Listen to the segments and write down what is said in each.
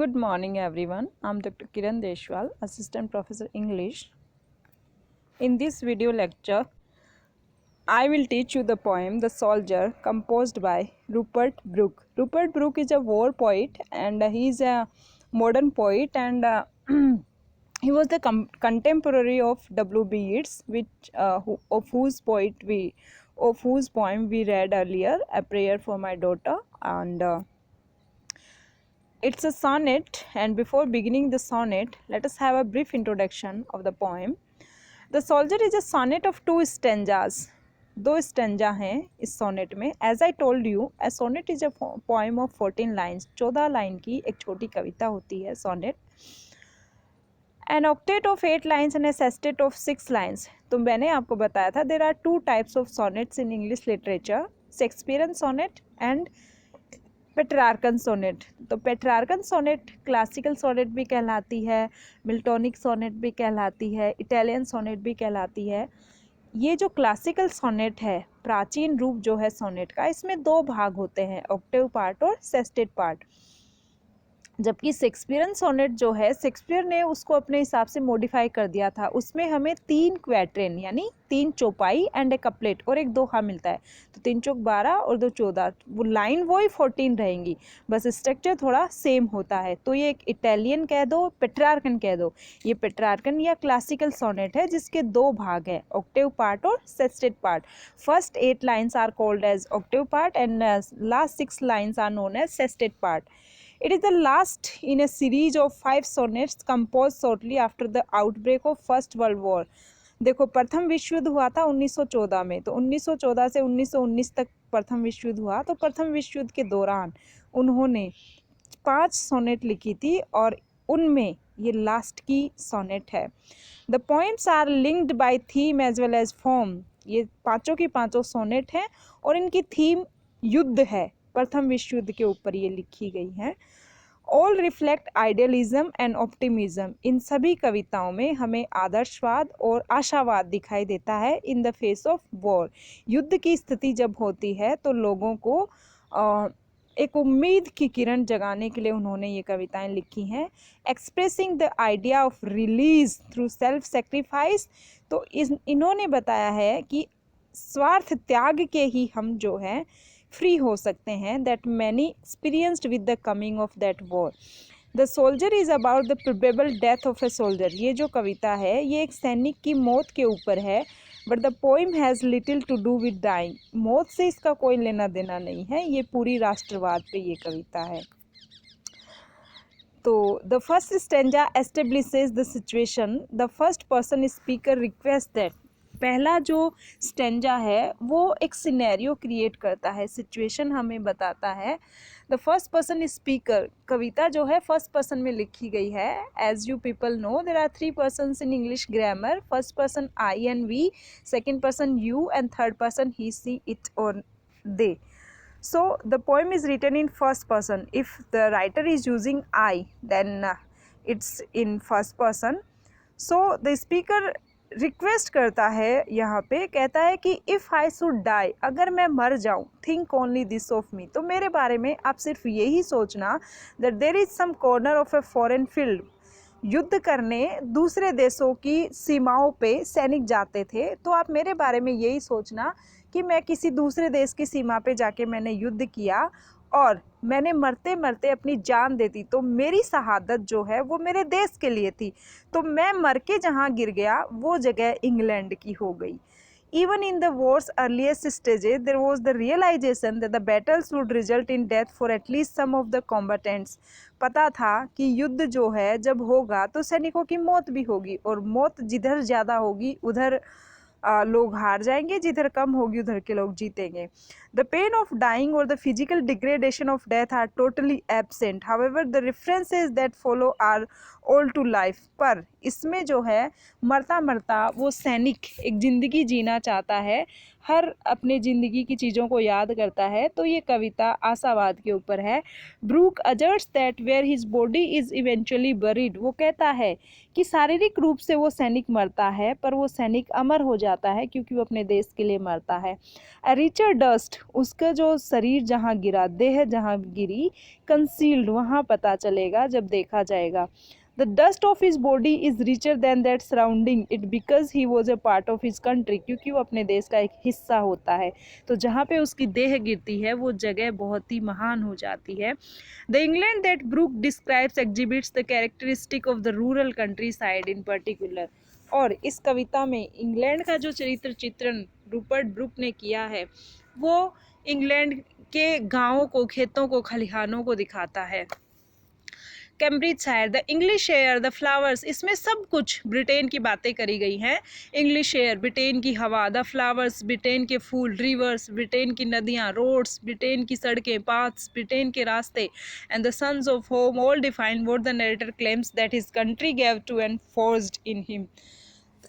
Good morning everyone. I'm Dr. Kiran Deshwal, Assistant Professor English. In this video lecture, I will teach you the poem The Soldier composed by Rupert Brooke. Rupert Brooke is a war poet and he is a modern poet and he was the contemporary of W.B. Yeats, of whose poem we read earlier, A Prayer for My Daughter, and it's a sonnet, and before beginning the sonnet, let us have a brief introduction of the poem. The Soldier is a sonnet of 2 stanzas. 2 stanza हैं इस sonnet में. As I told you, a sonnet is a poem of 14 lines. 14 line की एक छोटी कविता होती है sonnet. An octet of 8 lines and a sestet of 6 lines. तो मैंने आपको बताया था there are 2 types of sonnets in English literature, Shakespearean sonnet and Petrarchan sonnet. तो पेट्रार्कन सोनेट क्लासिकल सोनेट भी कहलाती है, मिल्टोनिक सोनेट भी कहलाती है, इटालियन सोनेट भी कहलाती है. ये जो क्लासिकल सोनेट है, प्राचीन रूप जो है सोनेट का, इसमें 2 भाग होते हैं, ऑक्टेव पार्ट और सेस्टेट पार्ट. जबकि शेक्सपियरन सोनेट जो है, शेक्सपियर ने उसको अपने हिसाब से मॉडिफाई कर दिया था. उसमें हमें 3 क्वैट्रेन यानी 3 चौपाई एंड ए कपलेट और एक दोहा मिलता है. तो 3 चौक 12 और 2 14, वो लाइन वही 14 रहेंगी, बस स्ट्रक्चर थोड़ा सेम होता है. तो ये एक इटालियन कह दो, पेट्रार्कन कह दो. ये पेट्रार्कन या क्लासिकल सोनेट है जिसके 2 भाग है, ऑक्टेव पार्ट और sestet part. First 8 lines are called as octave part and last 6 lines are known as sestet part. It is the last in a series of 5 sonnets composed shortly after the outbreak of First World War. देखो, प्रथम विश्व युद्ध हुआ था 1914 में. तो 1914 से 1919 तक प्रथम विश्व युद्ध हुआ. तो प्रथम विश्व युद्ध के दौरान उन्होंने 5 सोनेट लिखी थी और उनमें ये लास्ट की सोनेट है. The poems are linked by theme as well as form. ये पाँचों की पाँचों सोनेट हैं और इनकी थीम युद्ध है, प्रथम विश्व युद्ध के ऊपर ये लिखी गई हैं. All reflect idealism and optimism. इन सभी कविताओं में हमें आदर्शवाद और आशावाद दिखाई देता है in the face of war. युद्ध की स्थिति जब होती है तो लोगों को एक उम्मीद की किरण जगाने के लिए उन्होंने ये कविताएं लिखी हैं. Expressing the idea of release through self sacrifice. तो इन्होंने बताया है कि स्वार्थ त्याग के ही हम जो है फ्री हो सकते हैं. That many experienced with the coming of that war. The soldier is about the probable death of a soldier. ये जो कविता है ये एक सैनिक की मौत के ऊपर है. But the poem has little to do with dying. मौत से इसका कोई लेना देना नहीं है, ये पूरी राष्ट्रवाद पे ये कविता है. तो the first stanza establishes the situation. The first person speaker request that. पहला जो स्टेंजा है वो एक सिनेरियो क्रिएट करता है, सिचुएशन हमें बताता है. द फर्स्ट पर्सन स्पीकर, कविता जो है फर्स्ट पर्सन में लिखी गई है. As you people know there are 3 persons in English grammar. First person I and we, second person you and third person he she it और they. So the poem is written in first person. If the writer is using I, then it's in first person. So the speaker request करता है, यहाँ पे कहता है कि if I should die, अगर मैं मर जाऊँ, think only this of me. तो मेरे बारे में आप सिर्फ यही सोचना that there is some corner of a foreign field. युद्ध करने दूसरे देशों की सीमाओं पे सैनिक जाते थे, तो आप मेरे बारे में यही सोचना कि मैं किसी दूसरे देश की सीमा पे जाके मैंने युद्ध किया और मैंने मरते मरते अपनी जान दे दी. तो मेरी शहादत जो है वो मेरे देश के लिए थी. तो मैं मर के जहाँ गिर गया वो जगह इंग्लैंड की हो गई. Even in the war's earliest stages, there was the realization that the battles would result in death for at least some of the combatants. पता था कि युद्ध जो है जब होगा तो सैनिकों की मौत भी होगी, और मौत जिधर ज़्यादा होगी उधर लोग हार जाएंगे, जिधर कम होगी उधर के लोग जीतेंगे. द पेन ऑफ डाइंग और the physical degradation of death are totally absent. However the references that follow are all to life. पर इसमें जो है मरता मरता वो सैनिक एक ज़िंदगी जीना चाहता है, हर अपने ज़िंदगी की चीज़ों को याद करता है। तो ये कविता आशावाद के ऊपर है। Brooke asserts that where his body is eventually buried, वो कहता है कि शारीरिक रूप से वो सैनिक मरता है पर वो सैनिक अमर हो जाता है क्योंकि वो अपने देश के लिए मरता है। अ रिचर डस्ट, उसका जो शरीर जहाँ गिरा, देह जहाँ गिरी, कंसील्ड, वहाँ पता चलेगा जब देखा जाएगा। The dust of his body is richer than that surrounding it because he was a part of his country, क्योंकि वो अपने देश का एक हिस्सा होता है। तो जहाँ पे उसकी देह गिरती है वो जगह बहुत ही महान हो जाती है। The England that Brooke describes exhibits the characteristic of the rural countryside in particular। और इस कविता में इंग्लैंड का जो चरित्र चित्रण रूपर्ट ब्रूक ने किया है वो इंग्लैंड के गाँवों को, खेतों को, खलिहानों को दिखाता है। Cambridgeshire, the English air, the flowers, इसमें सब कुछ ब्रिटेन की बातें करी गई हैं। इंग्लिश एयर, ब्रिटेन की हवा, द फ्लावर्स, ब्रिटेन के फूल, रिवर्स, ब्रिटेन की नदियाँ, रोड्स, ब्रिटेन की सड़कें, पाथ्स, ब्रिटेन के रास्ते, and the suns of home all define what the narrator claims that his country gave to and forced in him.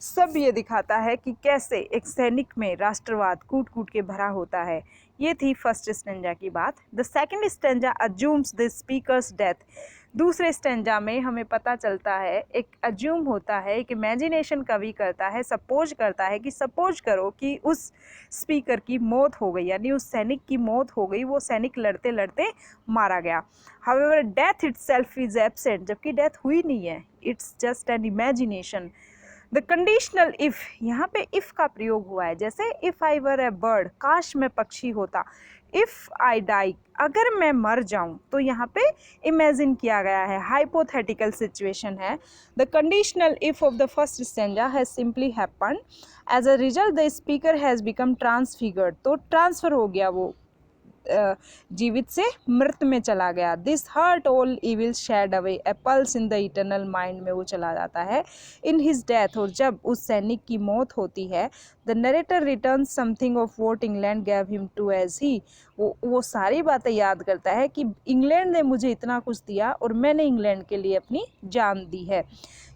सब ये दिखाता है कि कैसे एक सैनिक में राष्ट्रवाद कूट कूट के भरा होता है। ये थी फर्स्ट स्टेंजा की बात। The second stanza assumes the speakers death. दूसरे स्टेंजा में हमें पता चलता है, एक अज्यूम होता है, एक इमेजिनेशन कवि करता है, सपोज करता है कि सपोज करो कि उस स्पीकर की मौत हो गई, यानी उस सैनिक की मौत हो गई, वो सैनिक लड़ते लड़ते मारा गया। However death itself is absent, जबकि डेथ हुई नहीं है, it's just an imagination. The conditional if, यहाँ पे इफ़ का प्रयोग हुआ है, जैसे if I were A bird, काश मैं पक्षी होता। इफ़ आई डाई, अगर मैं मर जाऊँ, तो यहाँ पे इमेजिन किया गया है, हाइपोथेटिकल सिचुएशन है। The conditional if of the first stanza has simply happened, as a result the speaker has become transfigured, तो ट्रांसफ़र हो गया वो जीवित से मृत में चला गया। This heart all evil shed away, a pulse in the eternal mind में वो चला जाता है। इन हिज डेथ, और जब उस सैनिक की मौत होती है, the narrator return something of what England gave him to as he, वो सारी बातें याद करता है कि इंग्लैंड ने मुझे इतना कुछ दिया और मैंने इंग्लैंड के लिए अपनी जान दी है।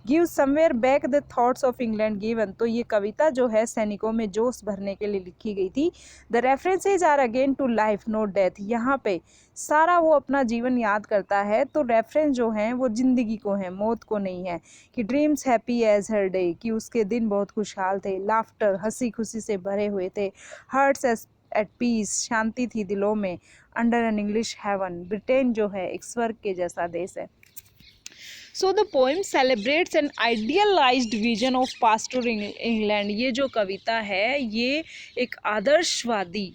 Give somewhere back the thoughts of England given, तो ये कविता जो है सैनिकों में जोश भरने के लिए लिखी गई थी। The references are again to life not death, यहाँ पे सारा वो अपना जीवन याद करता है, तो रेफरेंस जो हैं वो जिंदगी को हैं, मौत को नहीं है। कि ड्रीम्स हैप्पी एज हर डे, कि उसके दिन बहुत खुशहाल थे। लाफ्टर, हंसी खुशी से भरे हुए थे। हर्ट्स एट पीस, शांति थी दिलों में। Under an English heaven, Britain जो है एक स्वर्ग के जैसा देश है। So the poem celebrates an idealised vision of pastoral England, ये जो कविता है ये एक आदर्शवादी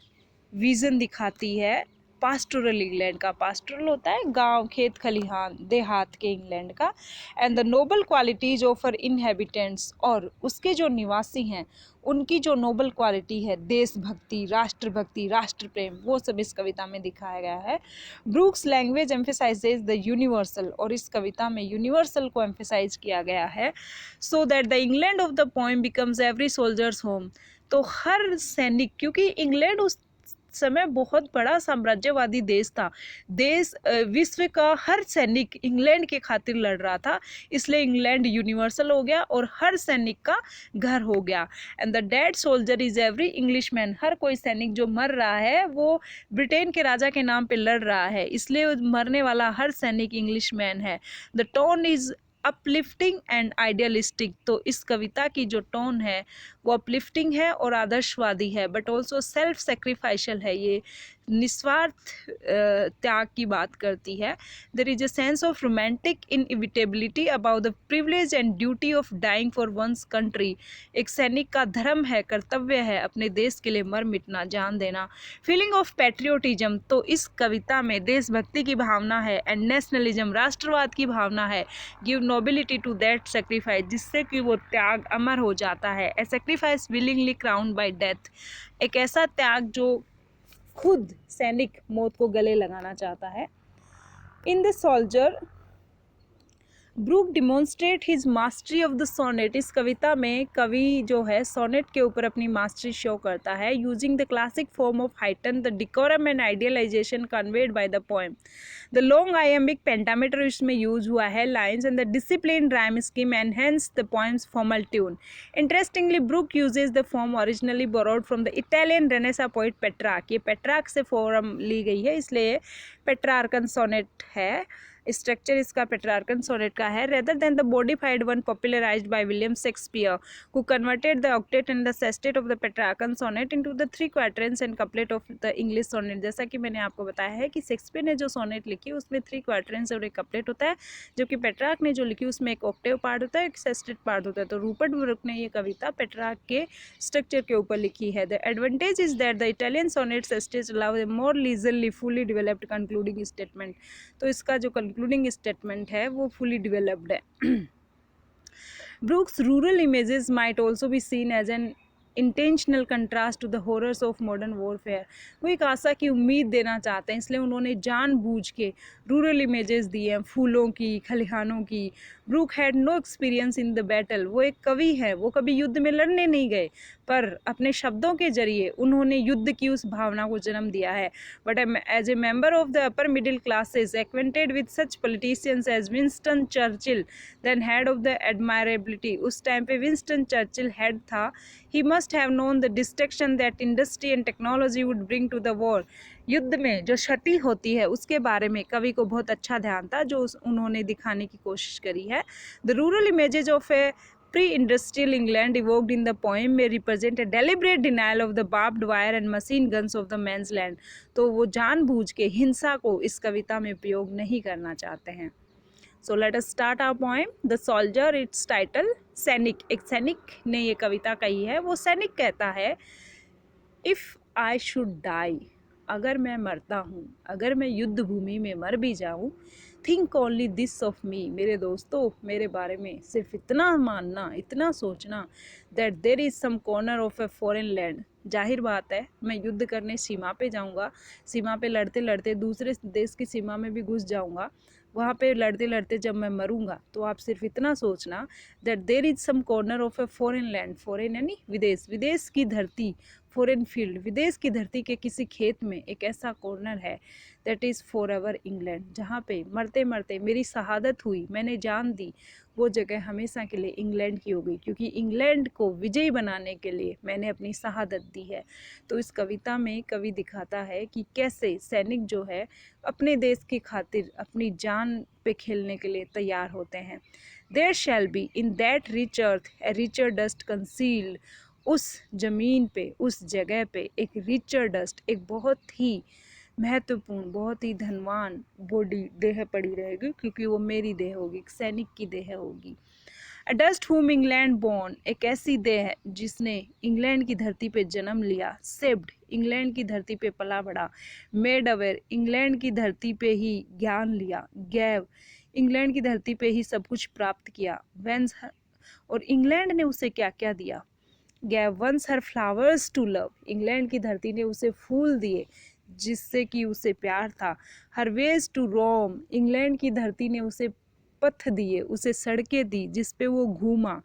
विज़न दिखाती है पास्टोरल इंग्लैंड का। पास्टोरल होता है गांव, खेत खलिहान, देहात के इंग्लैंड का। And the noble qualities of her inhabitants, और उसके जो निवासी हैं उनकी जो नोबल क्वालिटी है, देशभक्ति, राष्ट्रभक्ति, राष्ट्र प्रेम, वो सब इस कविता में दिखाया गया है। Brooks language emphasises the universal, और इस कविता में यूनिवर्सल को एम्फेसाइज किया गया है। So that the England of the poem becomes every soldiers home, तो हर सैनिक, क्योंकि इंग्लैंड उस समय बहुत बड़ा साम्राज्यवादी देश था, विश्व का हर सैनिक इंग्लैंड के खातिर लड़ रहा था, इसलिए इंग्लैंड यूनिवर्सल हो गया और हर सैनिक का घर हो गया। And the dead soldier is every Englishman, हर कोई सैनिक जो मर रहा है वो ब्रिटेन के राजा के नाम पे लड़ रहा है, इसलिए मरने वाला हर सैनिक इंग्लिशमैन है। The tone is uplifting and idealistic, तो इस कविता की जो टोन है वो अपलिफ्टिंग है और आदर्शवादी है, बट ऑल्सो सेल्फ सेक्रीफाइशल है, ये निस्वार्थ त्याग की बात करती है। There is a sense of romantic inevitability about the privilege and duty of dying for one's country, एक सैनिक का धर्म है, कर्तव्य है अपने देश के लिए मर मिटना, जान देना। फीलिंग ऑफ पैट्रियोटिज्म, तो इस कविता में देशभक्ति की भावना है, एंड नेशनलिज्म, राष्ट्रवाद की भावना है। Give nobility to that sacrifice, जिससे कि वो त्याग अमर हो जाता है। A sacrifice willingly crowned by death, एक ऐसा त्याग जो खुद सैनिक मौत को गले लगाना चाहता है। In the soldier Brooke demonstrate his mastery of the sonnet. इस कविता में कवि जो है सोनेट के ऊपर अपनी मास्टरी शो करता है, using the classic form of heighten the decorum and idealisation conveyed by the poem. The long iambic pentameter इसमें यूज हुआ है, lines and the disciplined rhyme scheme enhance the poem's formal tune. Interestingly Brooke uses the form originally borrowed from the Italian Renaissance poet Petrarch. ये Petrarch से form ली गई है, इसलिए Petrarchan sonnet है। स्ट्रक्चर इसका पेट्रार्कन सोनेट का है। Rather than the modified one popularised by William Shakespeare who converted the octet and the sestet of the Petrarchan sonnet into the 3 quatrains and couplet of the English sonnet. जैसा कि मैंने आपको बताया है कि Shakespeare ने जो सोनेट लिखी उसमें 3 क्वार्टरन्स और एक कपलेट होता है, जबकि पेट्रार्क ने जो लिखी उसमें एक ऑक्टेव पार्ट होता है, एक सेस्टेट पार्ट होता है। तो रूपर्ट ब्रूक ने ये कविता पेट्रार्क के स्ट्रक्चर के ऊपर लिखी है। The advantage is that the Italian sonnet sestet allow a more leisurely fully developed concluding statement. तो इसका जो कंक्लूडिंग स्टेटमेंट है वो फुली डेवलप्ड है। Brooks rural images might also be seen as an intentional contrast to the horrors of modern warfare. वो एक आशा की उम्मीद देना चाहते हैं, इसलिए उन्होंने जानबूझ के रूरल इमेजेस दिए हैं, फूलों की, खलिहानों की। Brooke had no experience in the battle. वो एक कवि है, वो कभी युद्ध में लड़ने नहीं गए, पर अपने शब्दों के जरिए उन्होंने युद्ध की उस भावना को जन्म दिया है। But as a member of the upper middle classes acquainted with such politicians as Winston Churchill then head of the admirability. उस टाइम पे विंस्टन चर्चिल हेड था। He must have known the destruction that industry and technology would bring to the war. युद्ध में जो क्षति होती है उसके बारे में कवि को बहुत अच्छा ध्यान था, जो उन्होंने दिखाने की कोशिश करी है। The rural images of A pre-industrial England evoked in the poem may represent a deliberate denial of the barbed wire and machine guns of the man's land। तो वो जानबूझ के हिंसा को इस कविता में उपयोग नहीं करना चाहते हैं। So let us start our poem. The soldier, its title, सैनिक। एक सैनिक ने ये कविता कही है। वो सैनिक कहता है, If I should die, अगर मैं मरता हूँ, अगर मैं युद्ध भूमि में मर भी जाऊँ, थिंक ओनली दिस ऑफ मी, मेरे दोस्तों मेरे बारे में सिर्फ इतना मानना, इतना सोचना, that there is some corner of a foreign land. जाहिर बात है मैं युद्ध करने सीमा पे जाऊंगा, सीमा पे लड़ते लड़ते दूसरे देश की सीमा में भी घुस जाऊंगा, वहाँ पे लड़ते लड़ते जब मैं मरूंगा तो आप सिर्फ इतना सोचना, that there is some corner of a foreign land. Foreign यानी विदेश, विदेश की धरती, फॉरेन फील्ड, विदेश की धरती के किसी खेत में एक ऐसा कॉर्नर है, that is for ever England, जहाँ पे मरते मरते मेरी शहादत हुई, मैंने जान दी, वो जगह हमेशा के लिए इंग्लैंड की हो गई, क्योंकि इंग्लैंड को विजयी बनाने के लिए मैंने अपनी शहादत दी है। तो इस कविता में कवि दिखाता है कि कैसे सैनिक जो है अपने देश की खातिर अपनी जान पे खेलने के लिए तैयार होते हैं। There shall be in that rich earth a richer dust concealed. उस जमीन पे, उस जगह पे एक रिचर डस्ट, एक बहुत ही महत्वपूर्ण, बहुत ही धनवान बॉडी, देह पड़ी रहेगी, क्योंकि वो मेरी देह होगी, एक सैनिक की देह होगी। अ डस्ट हुम इंग्लैंड बॉर्न, एक ऐसी देह जिसने इंग्लैंड की धरती पे जन्म लिया। सेव्ड, इंग्लैंड की धरती पे पला बढ़ा। मेड अवेयर, इंग्लैंड की धरती पे ही ज्ञान लिया। गैव, इंग्लैंड की धरती पे ही सब कुछ प्राप्त किया। वेंस, और इंग्लैंड ने उसे क्या क्या दिया। Gave once her flowers to love, England की धरती ने उसे फूल दिए जिससे कि उसे प्यार था। Her ways to roam, England की धरती ने उसे पथ दिए, उसे सड़कें दी जिस पे वो घूमा।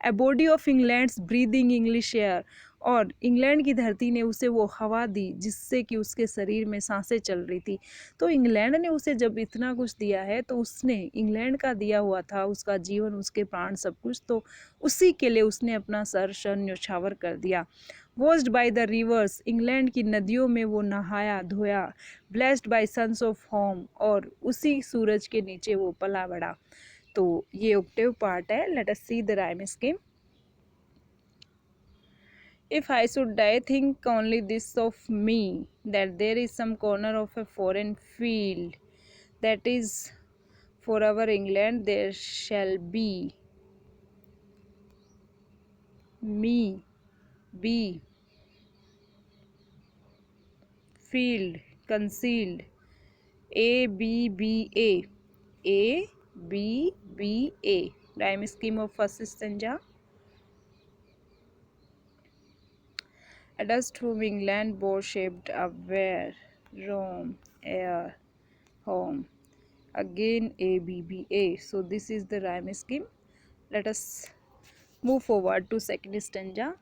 A body of England's breathing English air, और इंग्लैंड की धरती ने उसे वो हवा दी जिससे कि उसके शरीर में सांसें चल रही थी। तो इंग्लैंड ने उसे जब इतना कुछ दिया है तो उसने इंग्लैंड का दिया हुआ था, उसका जीवन, उसके प्राण, सब कुछ, तो उसी के लिए उसने अपना सर शन न्योछावर कर दिया। Washed by the rivers, England की नदियों में वो नहाया धोया। Blessed by suns of home, और उसी सूरज के नीचे वो पला बढ़ा। तो ये ऑक्टेव पार्ट है। Let us see the rhyme scheme. If I should die, think only this of me, that there is some corner of a foreign field, that is for our England there shall be me, be, field, concealed, A B B A, A B B A, rhyme scheme of first stanza. A dust whom England bore shaped up where Rome, air, home. again ABBA. So this is the rhyme scheme. Let us move forward to second stanza.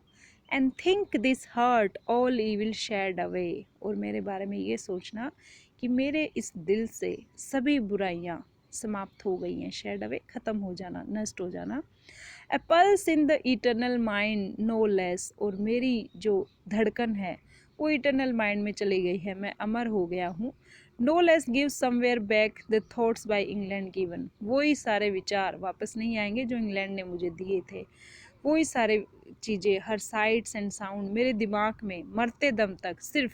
And think this hurt all evil shed away. और मेरे बारे में ये सोचना कि मेरे इस दिल से सभी बुराइयां समाप्त हो गई हैं. शेड अवे ख़त्म हो जाना, नष्ट हो जाना. A pulse in the eternal mind no less. और मेरी जो धड़कन है वो इटरनल माइंड में चली गई है, मैं अमर हो गया हूँ. No less give somewhere back the thoughts by England given. वही सारे विचार वापस नहीं आएंगे जो इंग्लैंड ने मुझे दिए थे. वही सारे चीज़ें, हर साइट्स एंड साउंड मेरे दिमाग में मरते दम तक सिर्फ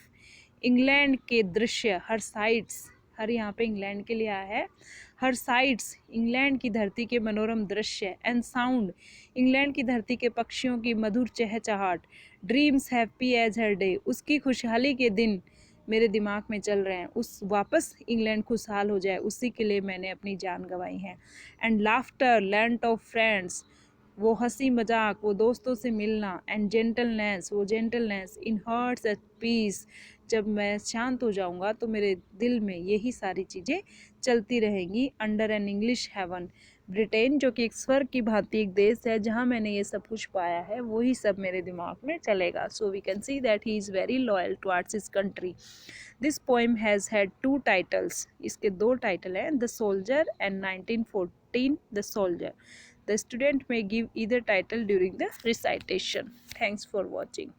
इंग्लैंड के दृश्य, हर साइट्स, हर यहाँ पे इंग्लैंड के लिए आया है, हर साइट्स इंग्लैंड की धरती के मनोरम दृश्य, एंड साउंड इंग्लैंड की धरती के पक्षियों की मधुर चहचहाट, ड्रीम्स हैप्पी एज हर डे, उसकी खुशहाली के दिन मेरे दिमाग में चल रहे हैं. उस वापस इंग्लैंड खुशहाल हो जाए उसी के लिए मैंने अपनी जान गंवाई है. And laughter land of friends, वो हंसी मजाक, वो दोस्तों से मिलना. एंड जेंटलनेस, वो जेंटलनेस इन हार्ट्स एट पीस. जब मैं शांत हो जाऊंगा तो मेरे दिल में यही सारी चीज़ें चलती रहेंगी. Under an English heaven, Britain जो कि एक स्वर्ग की भांति एक देश है जहाँ मैंने ये सब कुछ पाया है, वही सब मेरे दिमाग में चलेगा. So we can see that he is very loyal towards his country. This poem has had 2 titles. इसके 2 टाइटल हैं, the soldier and 1914 the soldier. The student may give either title during the recitation. Thanks for watching.